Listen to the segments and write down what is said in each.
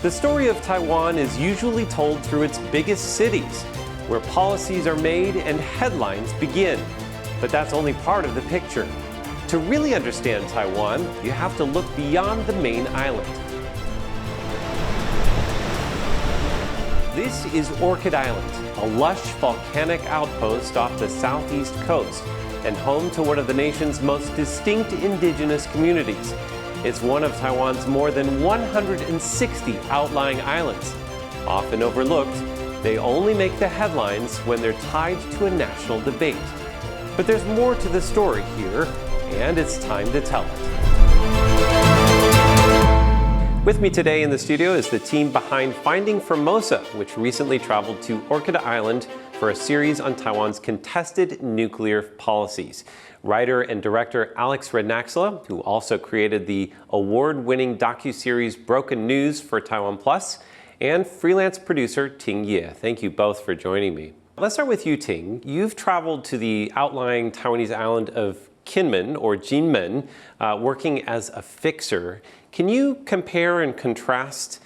The story of Taiwan is usually told through its biggest cities, where policies are made and headlines begin. But that's only part of the picture. To really understand Taiwan, you have to look beyond the main island. This is Orchid Island, a lush volcanic outpost off the southeast coast and home to one of the nation's most distinct indigenous communities. It's one of Taiwan's more than 160 outlying islands. Often overlooked, they only make the headlines when they're tied to a national debate. But there's more to the story here, and it's time to tell it. With me today in the studio is the team behind Finding Formosa, which recently traveled to Orchid Island for a series on Taiwan's contested nuclear policies. Writer and director Alex Rednaxela, who also created the award-winning docuseries Broken News for TaiwanPlus, and freelance producer Ting Yeh. Thank you both for joining me. Let's start with you, Ting. You've traveled to the outlying Taiwanese island of Kinmen, or Kinmen, working as a fixer. Can you compare and contrast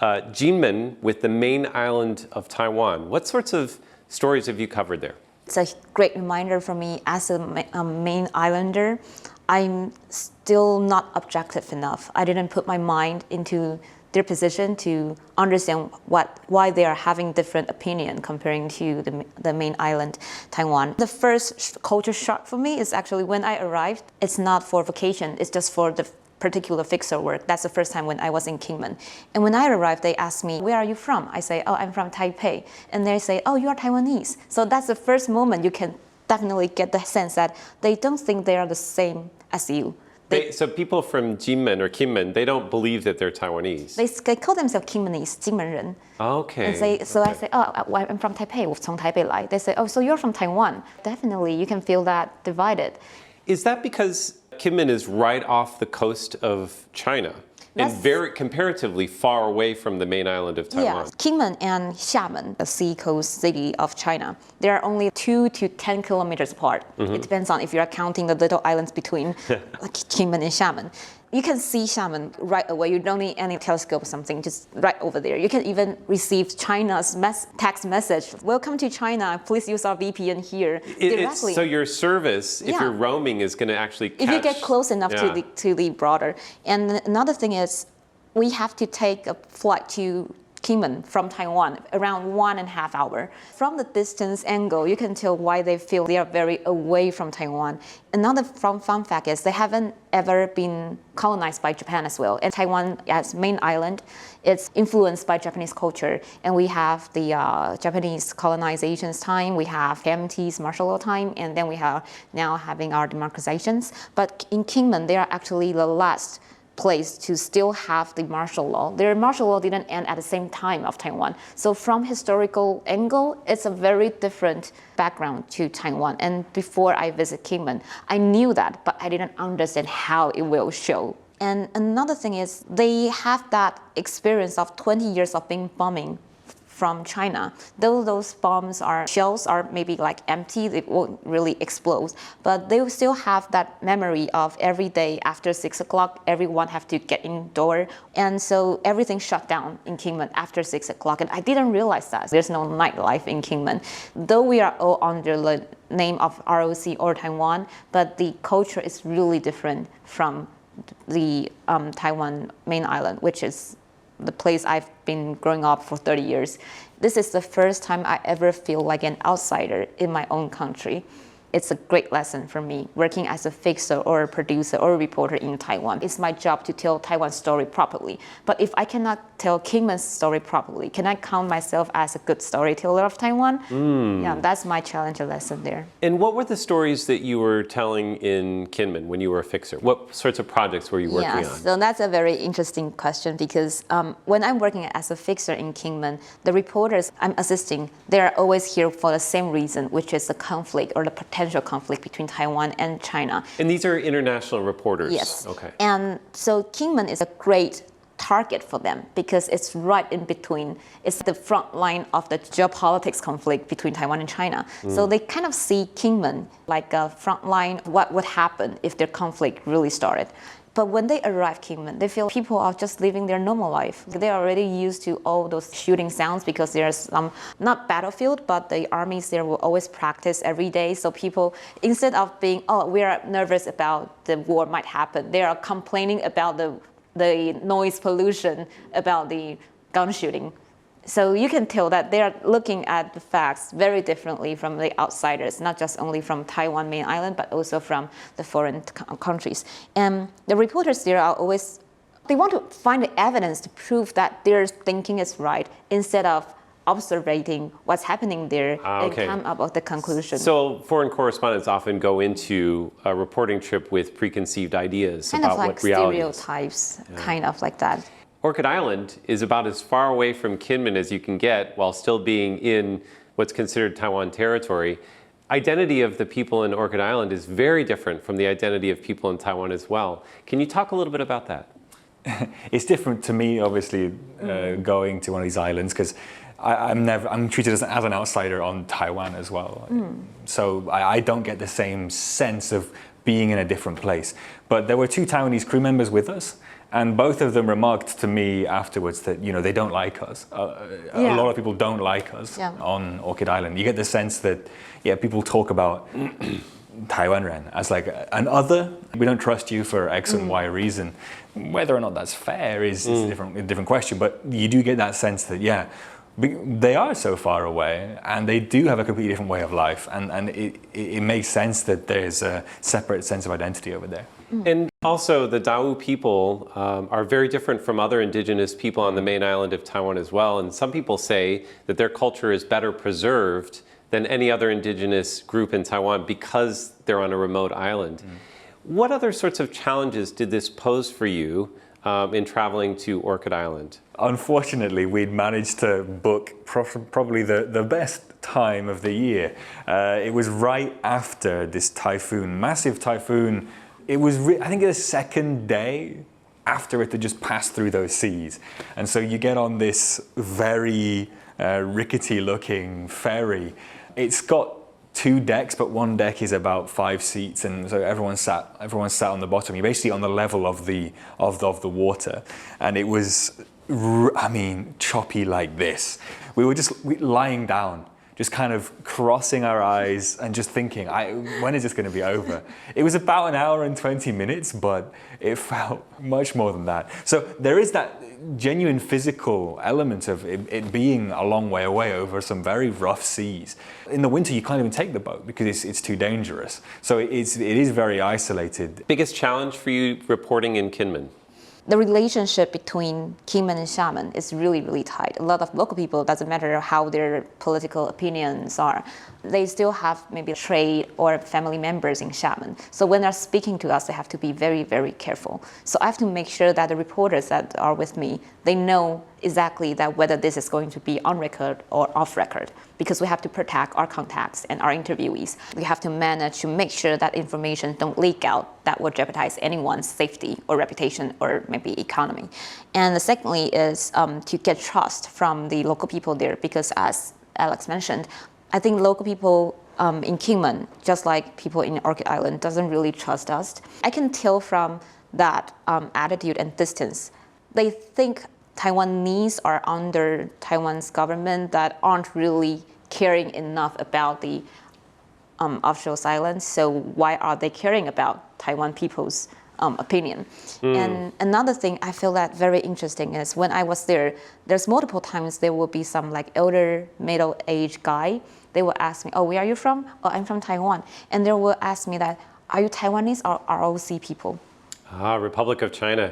Kinmen with the main island of Taiwan? What sorts of stories have you covered there? It's a great reminder for me as a main islander. I'm still not objective enough. I didn't put my mind into their position to understand why they are having different opinion comparing to the main island, Taiwan. The first culture shock for me is actually when I arrived. It's not for vacation, it's just for the particular fixer work. That's the first time when I was in Kinmen. And when I arrived, they asked me, where are you from? I say, oh, I'm from Taipei. And they say, oh, you are Taiwanese. So that's the first moment you can definitely get the sense that they don't think they are the same as you. So people from Kinmen, they don't believe that they're Taiwanese. They call themselves Kinmenese, 金门人. Okay. And I say, oh, I'm from Taipei, 我从台北来. They say, oh, so you're from Taiwan. Definitely, you can feel that divided. Is that because Kinmen is right off the coast of China and very comparatively far away from the main island of Taiwan? Yeah, Kinmen-Xiamen, the sea coast city of China, they are only 2 to 10 kilometers apart. It depends on if you are counting the little islands between like Kinmen and Xiamen. You can see Xiamen right away. You don't need any telescope or something, just right over there. You can even receive China's text message. Welcome to China. Please use our VPN here directly. So your service, if you're roaming, is going to actually catch... If you get close enough to the border. And another thing is, we have to take a flight to Kinmen from Taiwan, around 1.5 hours. From the distance angle, you can tell why they feel they are very away from Taiwan. Another fun fact is they haven't ever been colonized by Japan as well. And Taiwan, as main island, it's influenced by Japanese culture. And we have the Japanese colonization's time, we have KMT's martial law time, and then we have now having our democratizations. But in Kinmen, they are actually the last place to still have the martial law. Their martial law didn't end at the same time of Taiwan. So from historical angle, it's a very different background to Taiwan. And before I visit Kinmen, I knew that, but I didn't understand how it will show. And another thing is they have that experience of 20 years of being bombing from China. Though those shells are maybe like empty, they won't really explode, but they will still have that memory of every day after 6 o'clock, everyone have to get indoor. And so everything shut down in Kinmen after 6 o'clock. And I didn't realize that. There's no nightlife in Kinmen. Though we are all under the name of ROC or Taiwan, but the culture is really different from the Taiwan main island, which is the place I've been growing up for 30 years. This is the first time I ever feel like an outsider in my own country. It's a great lesson for me, working as a fixer or a producer or a reporter in Taiwan. It's my job to tell Taiwan's story properly. But if I cannot tell Kinmen's story properly, can I count myself as a good storyteller of Taiwan? Yeah, that's my challenge and lesson there. And what were the stories that you were telling in Kinmen when you were a fixer? What sorts of projects were you working on? So that's a very interesting question because when I'm working as a fixer in Kinmen, the reporters I'm assisting, they're always here for the same reason, which is the conflict or the potential conflict between Taiwan and China. And these are international reporters? Yes. Okay. And so Kinmen is a great target for them because it's right in between. It's the front line of the geopolitics conflict between Taiwan and China. So they kind of see Kinmen like a front line, what would happen if their conflict really started. But when they arrive Kinmen, they feel people are just living their normal life. They're already used to all those shooting sounds because there's some, not battlefield, but the armies there will always practice every day. So people, instead of being, oh, we are nervous about the war might happen, they are complaining about the noise pollution, about the gun shooting. So you can tell that they are looking at the facts very differently from the outsiders, not just only from Taiwan main island, but also from the foreign countries. And the reporters there are always, they want to find the evidence to prove that their thinking is right instead of observing what's happening there and come up with the conclusion. So foreign correspondents often go into a reporting trip with preconceived ideas kind about of like what reality is. stereotypes, kind of like that. Orchid Island is about as far away from Kinmen as you can get while still being in what's considered Taiwan territory. Identity of the people in Orchid Island is very different from the identity of people in Taiwan as well. Can you talk a little bit about that? It's different to me, obviously, going to one of these islands, because I'm treated as an outsider on Taiwan as well. So I don't get the same sense of being in a different place. But there were 2 Taiwanese crew members with us, and both of them remarked to me afterwards that, you know, they don't like us. A lot of people don't like us on Orchid Island. You get the sense that, people talk about Taiwanren as like an other. We don't trust you for X and Y reason. Whether or not that's fair is a different question. But you do get that sense that, they are so far away and they do have a completely different way of life. And it makes sense that there's a separate sense of identity over there. And also the Dao people are very different from other indigenous people on the main island of Taiwan as well. And some people say that their culture is better preserved than any other indigenous group in Taiwan because they're on a remote island. What other sorts of challenges did this pose for you in traveling to Orchid Island? Unfortunately, we'd managed to book probably the best time of the year. It was right after this typhoon, massive typhoon. It was, I think, the second day after it had just passed through those seas. And so you get on this very rickety-looking ferry. It's got 2 decks, but one deck is about 5 seats, and so everyone's sat on the bottom. You're basically on the level of the water, and it was, choppy like this. We were just lying down, just kind of crossing our eyes and just thinking, when is this going to be over? It was about 1 hour and 20 minutes, but it felt much more than that. So there is that genuine physical element of it being a long way away over some very rough seas. In the winter, you can't even take the boat because it's too dangerous. So it is very isolated. Biggest challenge for you reporting in Kinmen? The relationship between Kinmen-Xiamen is really, really tight. A lot of local people, doesn't matter how their political opinions are, they still have maybe trade or family members in Xiamen. So when they're speaking to us, they have to be very, very careful. So I have to make sure that the reporters that are with me, they know exactly that whether this is going to be on record or off record, because we have to protect our contacts and our interviewees. We have to manage to make sure that information don't leak out that will jeopardize anyone's safety or reputation or maybe economy. And secondly is to get trust from the local people there, because as Alex mentioned, I think local people in Kinmen, just like people in Orchid Island, doesn't really trust us. I can tell from that attitude and distance. They think Taiwanese are under Taiwan's government that aren't really caring enough about the offshore islands. So why are they caring about Taiwan people's opinion? And another thing I feel that very interesting is when I was there, there's multiple times there will be some like elder middle-aged guy. They will ask me, oh, where are you from? Oh, I'm from Taiwan. And they will ask me that, are you Taiwanese or ROC people? Republic of China,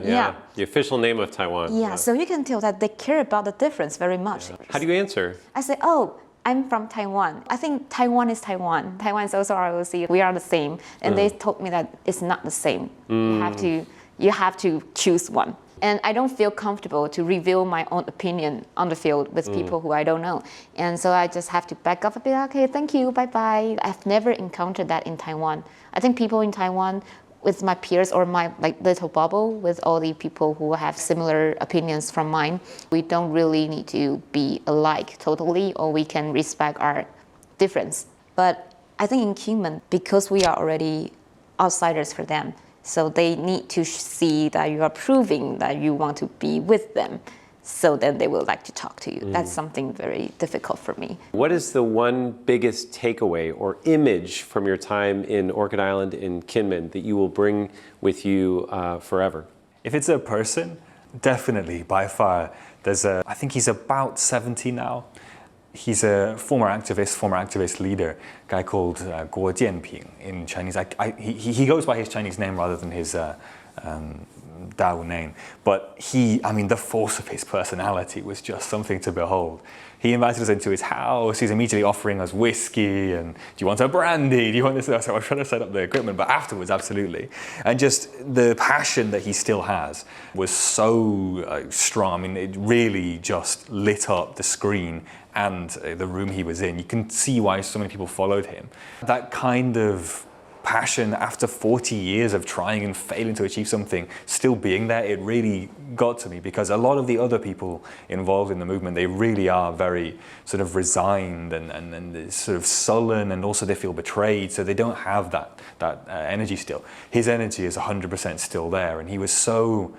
the official name of Taiwan. Yeah, so you can tell that they care about the difference very much. How do you answer? I say, oh, I'm from Taiwan. I think Taiwan is Taiwan. Taiwan is also ROC. We are the same. And they told me that it's not the same. You have to choose one. And I don't feel comfortable to reveal my own opinion on the field with people who I don't know. And so I just have to back up a bit. Okay, thank you, bye-bye. I've never encountered that in Taiwan. I think people in Taiwan, with my peers or my little bubble with all the people who have similar opinions from mine, we don't really need to be alike totally, or we can respect our difference. But I think in Kinmen, because we are already outsiders for them, So they need to see that you are proving that you want to be with them. So then they will like to talk to you. That's something very difficult for me. What is the one biggest takeaway or image from your time in Orchid Island in Kinmen that you will bring with you forever? If it's a person, definitely, by far. I think he's about 70 now. He's a former activist leader, a guy called Guo Jianping in Chinese. He goes by his Chinese name rather than his Dao name. But the force of his personality was just something to behold. He invited us into his house. He's immediately offering us whiskey and, do you want a brandy? Do you want this? So I was trying to set up the equipment, but afterwards, absolutely. And just the passion that he still has was so strong. I mean, it really just lit up the screen and the room he was in. You can see why so many people followed him. That kind of passion after 40 years of trying and failing to achieve something, still being there, it really got to me, because a lot of the other people involved in the movement, they really are very sort of resigned and sort of sullen, and also they feel betrayed, so they don't have that energy still. His energy is 100% still there, and he was so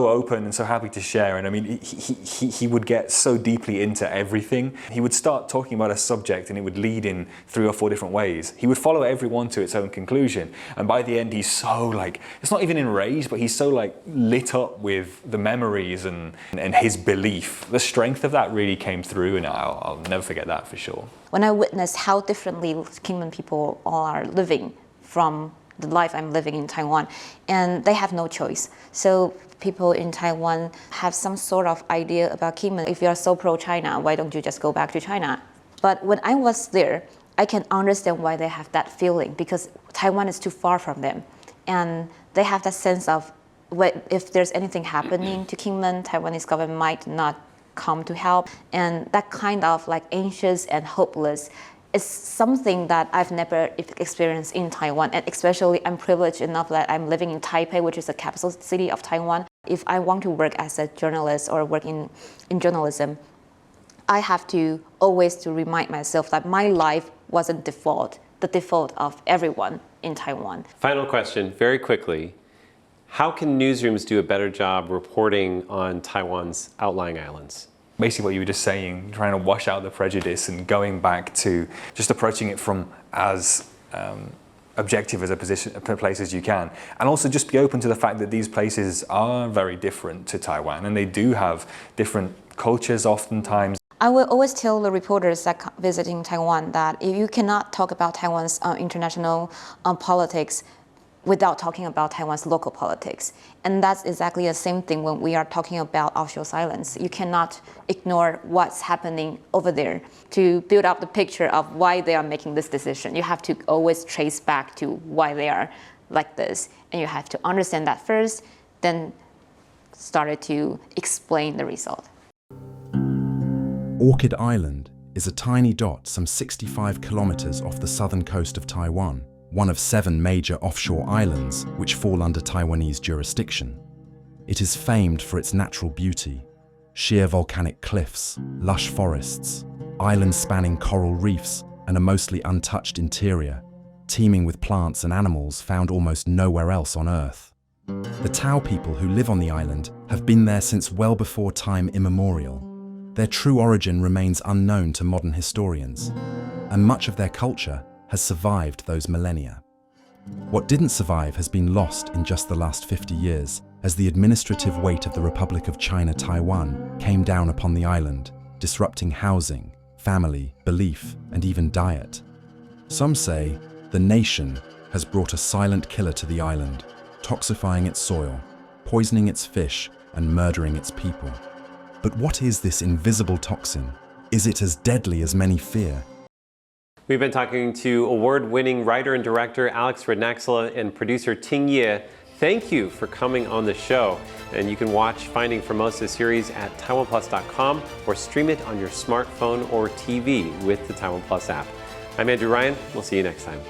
open and so happy to share. And I mean, he would get so deeply into everything. He would start talking about a subject and it would lead in 3 or 4 different ways. He would follow every one to its own conclusion. And by the end, he's so it's not even enraged, but he's so lit up with the memories and his belief. The strength of that really came through, and I'll never forget that for sure. When I witnessed how differently Kinmen people all are living from the life I'm living in Taiwan, and they have no choice. So people in Taiwan have some sort of idea about Kinmen. If you are so pro-China, why don't you just go back to China? But when I was there, I can understand why they have that feeling, because Taiwan is too far from them. And they have that sense of, if there's anything happening to Kinmen, Taiwanese government might not come to help. And that kind of anxious and hopeless is something that I've never experienced in Taiwan. And especially I'm privileged enough that I'm living in Taipei, which is the capital city of Taiwan. If I want to work as a journalist or work in journalism, I have to always to remind myself that my life wasn't the default of everyone in Taiwan. Final question, very quickly. How can newsrooms do a better job reporting on Taiwan's outlying islands? Basically what you were just saying, trying to wash out the prejudice and going back to just approaching it from as objective as a place as you can. And also just be open to the fact that these places are very different to Taiwan, and they do have different cultures oftentimes. I will always tell the reporters that visiting Taiwan that if you cannot talk about Taiwan's international politics without talking about Taiwan's local politics. And that's exactly the same thing when we are talking about offshore silence. You cannot ignore what's happening over there to build up the picture of why they are making this decision. You have to always trace back to why they are like this. And you have to understand that first, then start to explain the result. Orchid Island is a tiny dot some 65 kilometers off the southern coast of Taiwan, one of 7 major offshore islands which fall under Taiwanese jurisdiction. It is famed for its natural beauty: sheer volcanic cliffs, lush forests, island-spanning coral reefs, and a mostly untouched interior, teeming with plants and animals found almost nowhere else on Earth. The Tao people who live on the island have been there since well before time immemorial. Their true origin remains unknown to modern historians, and much of their culture has survived those millennia. What didn't survive has been lost in just the last 50 years, as the administrative weight of the Republic of China Taiwan came down upon the island, disrupting housing, family, belief, and even diet. Some say the nation has brought a silent killer to the island, toxifying its soil, poisoning its fish, and murdering its people. But what is this invisible toxin? Is it as deadly as many fear? We've been talking to award-winning writer and director Alex Rednaxela and producer Ting Yeh. Thank you for coming on the show. And you can watch Finding Formosa series at TaiwanPlus.com or stream it on your smartphone or TV with the TaiwanPlus app. I'm Andrew Ryan. We'll see you next time.